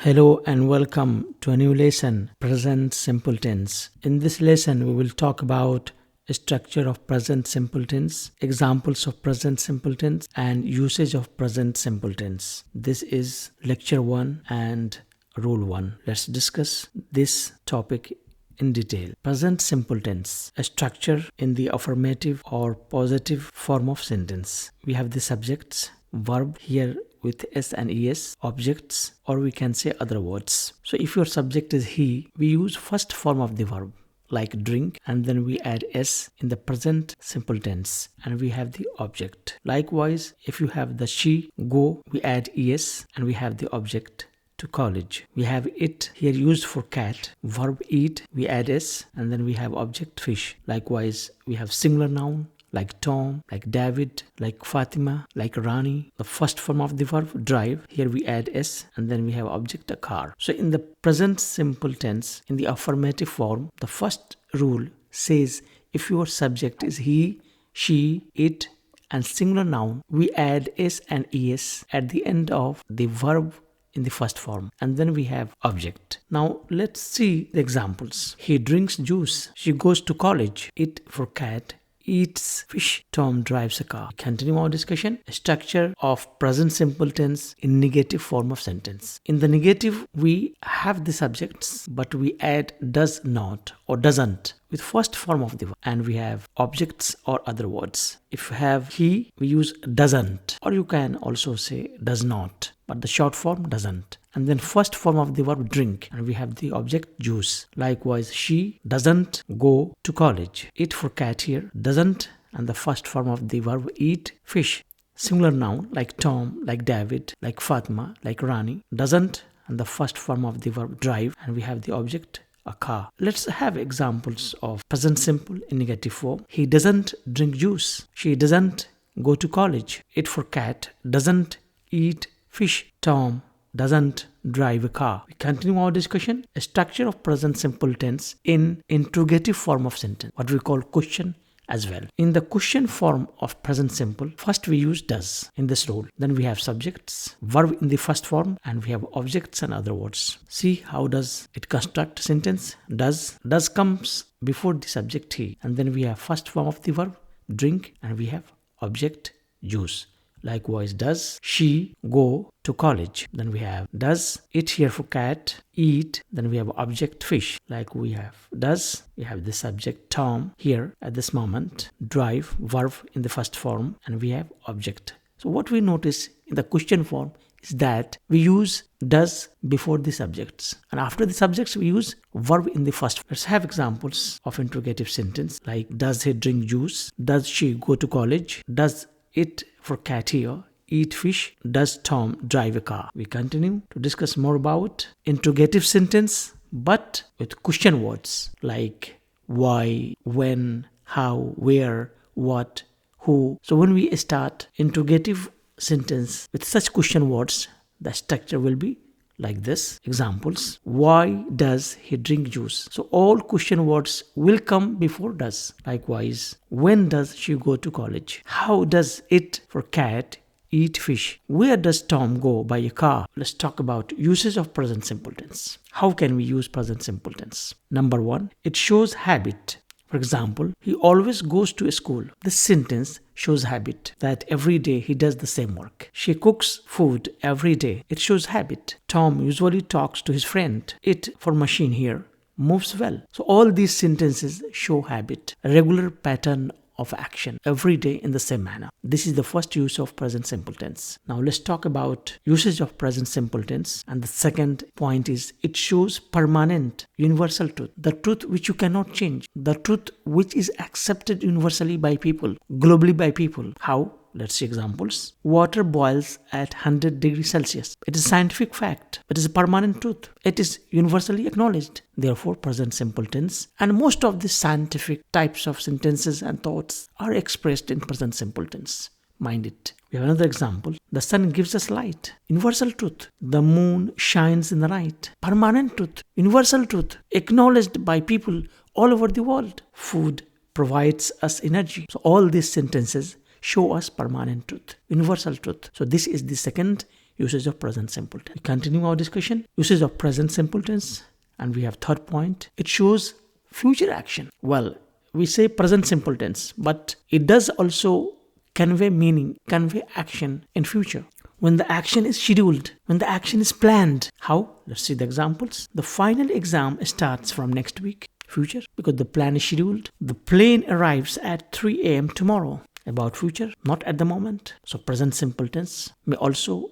Hello and welcome to a new lesson, Present Simple Tense. In this lesson, we will talk about structure of present simple tense, examples of present simple tense, and usage of present simple tense. This is Lecture 1 and Rule 1. Let's discuss this topic in detail. Present simple tense, a structure in the affirmative or positive form of sentence. We have the subjects, verb here with s and es, objects, or we can say other words. So if your subject is he, we use first form of the verb like drink, and then we add s in the present simple tense and we have the object. Likewise, if you have the she, go, we add es and we have the object. To college, we have it here used for cat, verb eat, we add s and then we have object fish. Likewise, we have singular noun like Tom, like David, like Fatima, like Rani. The first form of the verb drive, here we add s and then we have object a car. So in the present simple tense, in the affirmative form, the first rule says if your subject is he, she, it and singular noun, we add s and es at the end of the verb in the first form, and then we have object. Now let's see the examples. He drinks juice, she goes to college, it for cat, eats fish, Tom drives a car. Continue our discussion. Structure of present simple tense in negative form of sentence. In the negative, we have the subjects, but we add does not or doesn't with first form of the verb, and we have objects or other words. If you have he, we use doesn't, or you can also say does not, but the short form doesn't. And then first form of the verb drink, and we have the object juice. Likewise, she doesn't go to college. It for cat here, doesn't, and the first form of the verb eat fish. Singular noun like Tom, like David, like Fatima, like Rani, doesn't, and the first form of the verb drive, and we have the object a car. Let's have examples of present simple in negative form. He doesn't drink juice. She doesn't go to college. It for cat doesn't eat fish. Tom doesn't drive a car. We continue our discussion. A structure of present simple tense in interrogative form of sentence, what we call question as well. In the question form of present simple, first we use does in this rule. Then we have subjects, verb in the first form, and we have objects and other words. See how does it construct a sentence? Does comes before the subject he, and then we have first form of the verb drink, and we have object juice. Likewise, does she go to college? Then we have does it here for cat, eat, then we have object fish. Like we have does, we have the subject Tom here at this moment, drive, verb in the first form, and we have object. So what we notice in the question form is that we use does before the subjects, and after the subjects we use verb in the first. Let's have examples of interrogative sentence like does he drink juice? Does she go to college? Does it for cat here eat fish? Does Tom drive a car? We continue to discuss more about interrogative sentence but with question words like why, when, how, where, what, who. So when we start interrogative sentence with such question words, the structure will be like this. Examples: why does he drink juice? So all question words will come before does. Likewise, when does she go to college? How does it for cat eat fish? Where does Tom go by a car? Let's talk about usage of present simple tense. How can we use present simple tense? Number one, it shows habit. For example, he always goes to school. This sentence shows habit, that every day he does the same work. She cooks food every day. It shows habit. Tom usually talks to his friend. It for machine here moves well. So all these sentences show habit, a regular pattern of action every day in the same manner. This is the first use of present simple tense. Now let's talk about usage of present simple tense. And the second point is it shows permanent, universal truth. The truth which you cannot change. The truth which is accepted universally by people, globally by people. How? Let's see examples. Water boils at 100 degrees Celsius. It is a scientific fact. It is a permanent truth. It is universally acknowledged. Therefore, present simple tense. And most of the scientific types of sentences and thoughts are expressed in present simple tense. Mind it. We have another example. The sun gives us light. Universal truth. The moon shines in the night. Permanent truth. Universal truth. Acknowledged by people all over the world. Food provides us energy. So all these sentences show us permanent truth, universal truth. So this is the second usage of present simple tense. We continue our discussion. Usage of present simple tense. And we have third point. It shows future action. Well, we say present simple tense, but it does also convey meaning, convey action in future. When the action is scheduled, when the action is planned. How? Let's see the examples. The final exam starts from next week. Future, because the plan is scheduled. The plane arrives at 3 a.m. tomorrow. About future, not at the moment. So present simple tense may also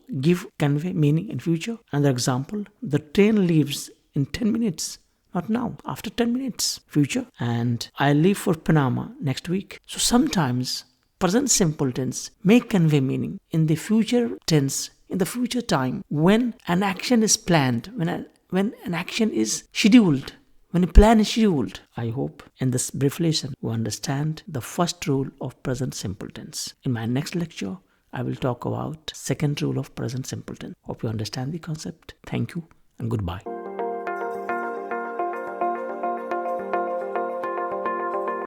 convey meaning in future. Another example, the train leaves in 10 minutes. Not now, after 10 minutes. Future. And I leave for Panama next week. So sometimes present simple tense may convey meaning in the future tense, in the future time, when an action is planned, when an action is scheduled, when a plan is scheduled. I hope in this brief lesson you understand the first rule of present simple tense. In my next lecture, I will talk about second rule of present simple tense. Hope you understand the concept. Thank you and goodbye.